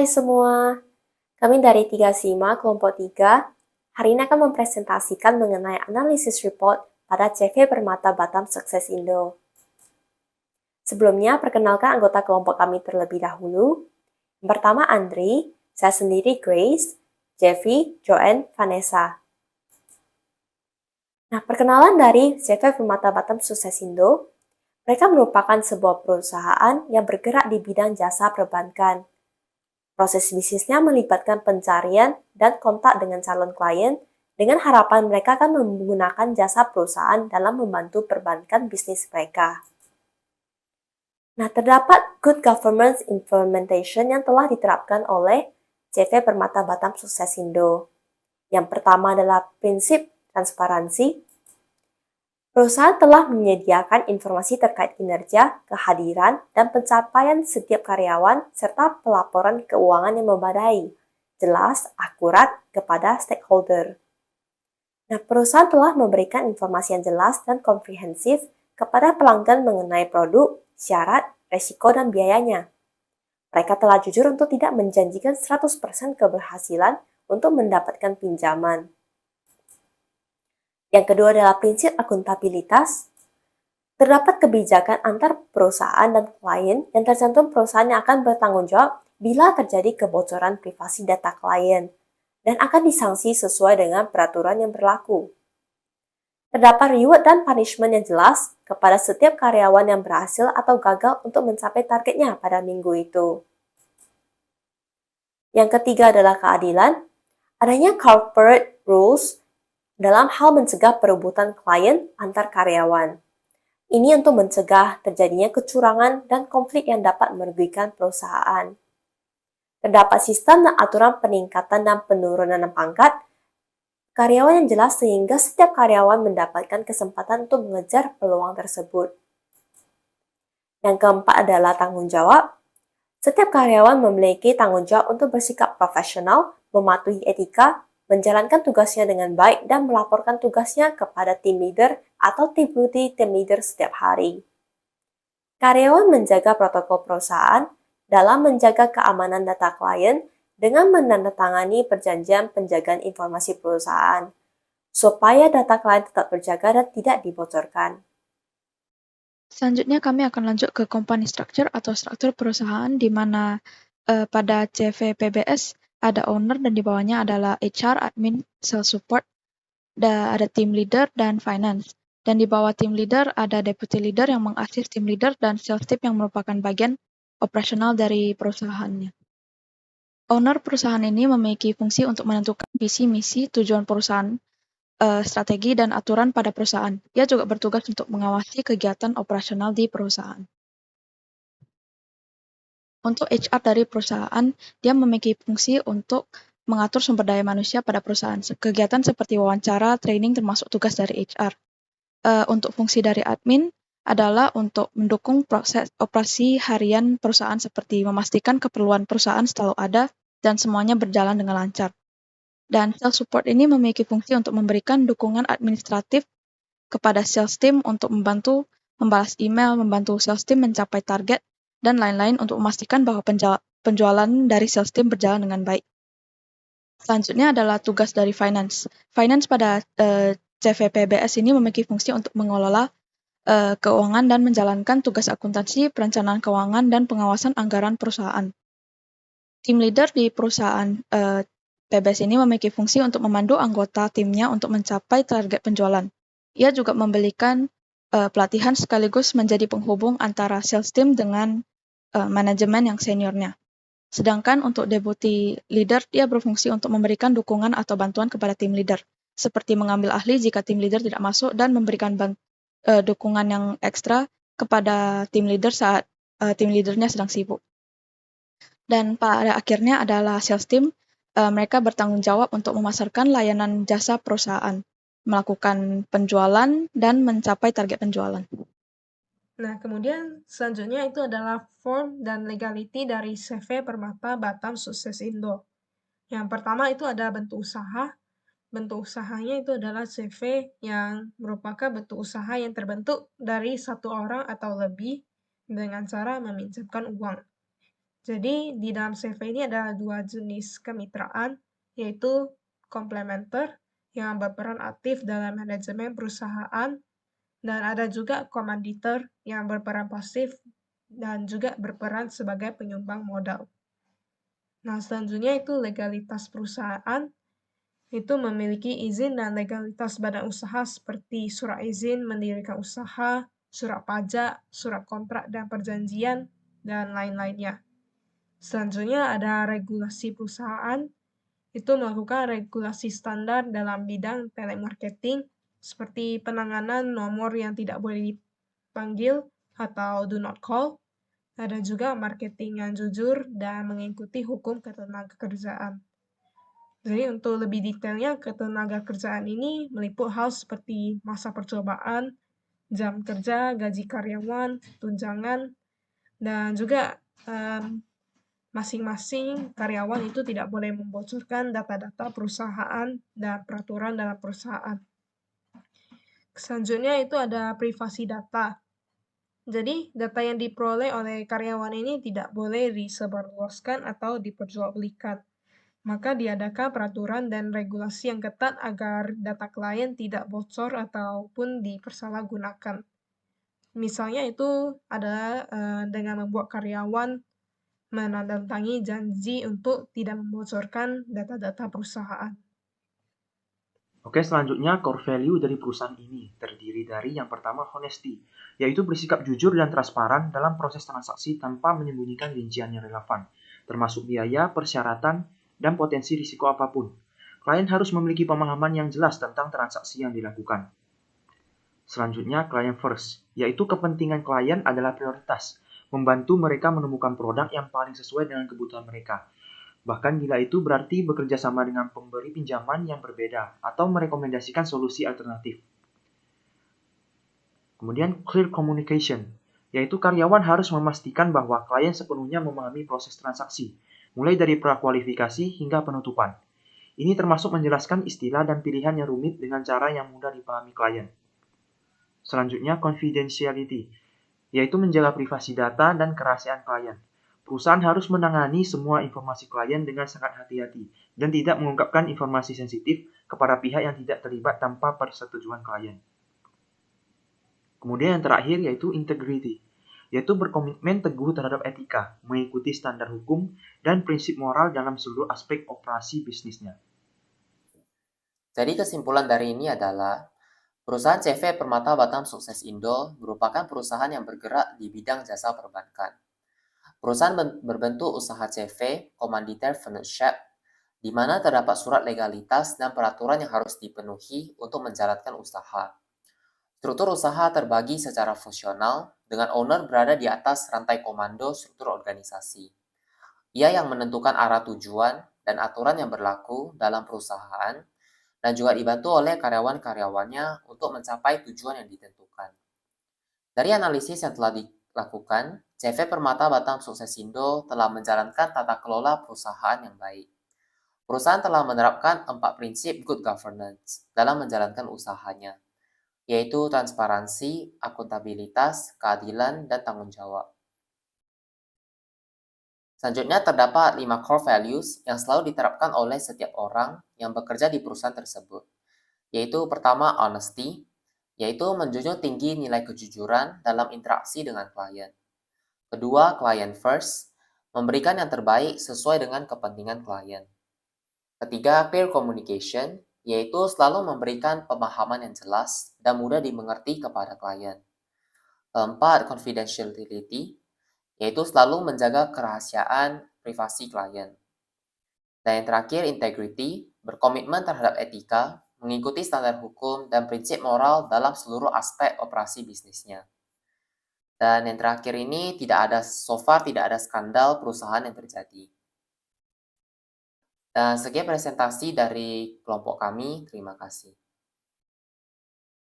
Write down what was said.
Hai semua, kami dari 3 kelompok 3, hari ini akan mempresentasikan mengenai analisis report pada CV Permata Batam Sukses Indo. Sebelumnya, perkenalkan anggota kelompok kami terlebih dahulu. Yang pertama Andri, saya sendiri Grace, Jeffy, Joanne, Vanessa. Nah, perkenalan dari CV Permata Batam Sukses Indo, mereka merupakan sebuah perusahaan yang bergerak di bidang jasa perbankan. Proses bisnisnya melibatkan pencarian dan kontak dengan calon klien dengan harapan mereka akan menggunakan jasa perusahaan dalam membantu perbankan bisnis mereka. Nah, terdapat good governance implementation yang telah diterapkan oleh CV Permata Batam Sukses Indo. Yang pertama adalah prinsip transparansi. Perusahaan telah menyediakan informasi terkait kinerja, kehadiran, dan pencapaian setiap karyawan serta pelaporan keuangan yang memadai, jelas, akurat kepada stakeholder. Nah, perusahaan telah memberikan informasi yang jelas dan komprehensif kepada pelanggan mengenai produk, syarat, resiko, dan biayanya. Mereka telah jujur untuk tidak menjanjikan 100% keberhasilan untuk mendapatkan pinjaman. Yang kedua adalah prinsip akuntabilitas. Terdapat kebijakan antar perusahaan dan klien yang tercantum perusahaan yang akan bertanggung jawab bila terjadi kebocoran privasi data klien dan akan disanksi sesuai dengan peraturan yang berlaku. Terdapat reward dan punishment yang jelas kepada setiap karyawan yang berhasil atau gagal untuk mencapai targetnya pada minggu itu. Yang ketiga adalah keadilan. Adanya corporate rules dalam hal mencegah perebutan klien antar karyawan. Ini untuk mencegah terjadinya kecurangan dan konflik yang dapat merugikan perusahaan. Terdapat sistem dan aturan peningkatan dan penurunan pangkat karyawan yang jelas sehingga setiap karyawan mendapatkan kesempatan untuk mengejar peluang tersebut. Yang keempat adalah tanggung jawab. Setiap karyawan memiliki tanggung jawab untuk bersikap profesional, mematuhi etika, menjalankan tugasnya dengan baik dan melaporkan tugasnya kepada tim leader atau deputy team leader setiap hari. Karyawan menjaga protokol perusahaan dalam menjaga keamanan data klien dengan menandatangani perjanjian penjagaan informasi perusahaan, supaya data klien tetap terjaga dan tidak dibocorkan. Selanjutnya kami akan lanjut ke company structure atau struktur perusahaan di mana pada CV PBS ada owner dan di bawahnya adalah HR, admin, sales support, ada team leader dan finance. Dan di bawah team leader ada deputy leader yang mengassist team leader dan sales team yang merupakan bagian operasional dari perusahaannya. Owner perusahaan ini memiliki fungsi untuk menentukan visi, misi, tujuan perusahaan, strategi dan aturan pada perusahaan. Ia juga bertugas untuk mengawasi kegiatan operasional di perusahaan. Untuk HR dari perusahaan, dia memiliki fungsi untuk mengatur sumber daya manusia pada perusahaan. Kegiatan seperti wawancara, training termasuk tugas dari HR. Untuk fungsi dari admin adalah untuk mendukung proses operasi harian perusahaan seperti memastikan keperluan perusahaan selalu ada dan semuanya berjalan dengan lancar. Dan sales support ini memiliki fungsi untuk memberikan dukungan administratif kepada sales team untuk membantu membalas email, membantu sales team mencapai target, dan lain-lain untuk memastikan bahwa penjualan dari sales team berjalan dengan baik. Selanjutnya adalah tugas dari finance. Finance pada CVPBS ini memiliki fungsi untuk mengelola keuangan dan menjalankan tugas akuntansi, perencanaan keuangan, dan pengawasan anggaran perusahaan. Tim leader di perusahaan PBS ini memiliki fungsi untuk memandu anggota timnya untuk mencapai target penjualan. Ia juga memberikan pelatihan sekaligus menjadi penghubung antara sales team dengan manajemen yang seniornya. Sedangkan untuk deputy leader, dia berfungsi untuk memberikan dukungan atau bantuan kepada tim leader, seperti mengambil ahli jika tim leader tidak masuk dan memberikan dukungan yang ekstra kepada tim leader saat tim leadernya sedang sibuk. Dan pada akhirnya adalah sales team, mereka bertanggung jawab untuk memasarkan layanan jasa perusahaan, melakukan penjualan, dan mencapai target penjualan. Nah, kemudian selanjutnya itu adalah form dan legality dari CV Permata Batam Sukses Indo. Yang pertama itu ada bentuk usaha. Bentuk usahanya itu adalah CV yang merupakan bentuk usaha yang terbentuk dari satu orang atau lebih dengan cara meminjamkan uang. Jadi, di dalam CV ini ada 2 jenis kemitraan, yaitu komplementer yang berperan aktif dalam manajemen perusahaan, dan ada juga komanditer yang berperan pasif dan juga berperan sebagai penyumbang modal. Nah, selanjutnya itu legalitas perusahaan, itu memiliki izin dan legalitas badan usaha seperti surat izin mendirikan usaha, surat pajak, surat kontrak dan perjanjian, dan lain-lainnya. Selanjutnya ada regulasi perusahaan, itu melakukan regulasi standar dalam bidang telemarketing, seperti penanganan nomor yang tidak boleh dipanggil atau do not call. Ada juga marketing yang jujur dan mengikuti hukum ketenagakerjaan. Jadi untuk lebih detailnya, ketenagakerjaan ini meliput hal seperti masa percobaan, jam kerja, gaji karyawan, tunjangan, dan juga masing-masing karyawan itu tidak boleh membocorkan data-data perusahaan dan peraturan dalam perusahaan. Selanjutnya itu ada privasi data. Jadi, data yang diperoleh oleh karyawan ini tidak boleh disebarluaskan atau diperjualbelikan. Maka diadakan peraturan dan regulasi yang ketat agar data klien tidak bocor ataupun dipersalahgunakan. Misalnya itu adalah dengan membuat karyawan menandatangani janji untuk tidak membocorkan data-data perusahaan. Oke, selanjutnya core value dari perusahaan ini terdiri dari yang pertama honesty, yaitu bersikap jujur dan transparan dalam proses transaksi tanpa menyembunyikan rincian yang relevan, termasuk biaya, persyaratan, dan potensi risiko apapun. Klien harus memiliki pemahaman yang jelas tentang transaksi yang dilakukan. Selanjutnya, client first, yaitu kepentingan klien adalah prioritas, membantu mereka menemukan produk yang paling sesuai dengan kebutuhan mereka. Bahkan bila itu berarti bekerja sama dengan pemberi pinjaman yang berbeda atau merekomendasikan solusi alternatif. Kemudian clear communication, yaitu karyawan harus memastikan bahwa klien sepenuhnya memahami proses transaksi, mulai dari prakualifikasi hingga penutupan. Ini termasuk menjelaskan istilah dan pilihan yang rumit dengan cara yang mudah dipahami klien. Selanjutnya confidentiality, yaitu menjaga privasi data dan kerahasiaan klien. Perusahaan harus menangani semua informasi klien dengan sangat hati-hati dan tidak mengungkapkan informasi sensitif kepada pihak yang tidak terlibat tanpa persetujuan klien. Kemudian yang terakhir yaitu integrity, yaitu berkomitmen teguh terhadap etika, mengikuti standar hukum dan prinsip moral dalam seluruh aspek operasi bisnisnya. Jadi kesimpulan dari ini adalah perusahaan CV Permata Batam Sukses Indo merupakan perusahaan yang bergerak di bidang jasa perbankan. Perusahaan berbentuk usaha CV, Komanditer Venture, di mana terdapat surat legalitas dan peraturan yang harus dipenuhi untuk menjalankan usaha. Struktur usaha terbagi secara fungsional, dengan owner berada di atas rantai komando struktur organisasi. Ia yang menentukan arah tujuan dan aturan yang berlaku dalam perusahaan, dan juga dibantu oleh karyawan-karyawannya untuk mencapai tujuan yang ditentukan. Dari analisis yang telah dilakukan, CV Permata Batam Sukses Indo telah menjalankan tata kelola perusahaan yang baik. Perusahaan telah menerapkan 4 prinsip good governance dalam menjalankan usahanya, yaitu transparansi, akuntabilitas, keadilan, dan tanggung jawab. Selanjutnya terdapat 5 core values yang selalu diterapkan oleh setiap orang yang bekerja di perusahaan tersebut, yaitu pertama honesty, yaitu menjunjung tinggi nilai kejujuran dalam interaksi dengan klien. Kedua, client first, memberikan yang terbaik sesuai dengan kepentingan klien. Ketiga, clear communication, yaitu selalu memberikan pemahaman yang jelas dan mudah dimengerti kepada klien. Keempat, confidentiality, yaitu selalu menjaga kerahasiaan privasi klien. Dan yang terakhir, integrity, berkomitmen terhadap etika, mengikuti standar hukum dan prinsip moral dalam seluruh aspek operasi bisnisnya. Dan yang terakhir ini so far tidak ada skandal perusahaan yang terjadi. Dan sekian presentasi dari kelompok kami, terima kasih.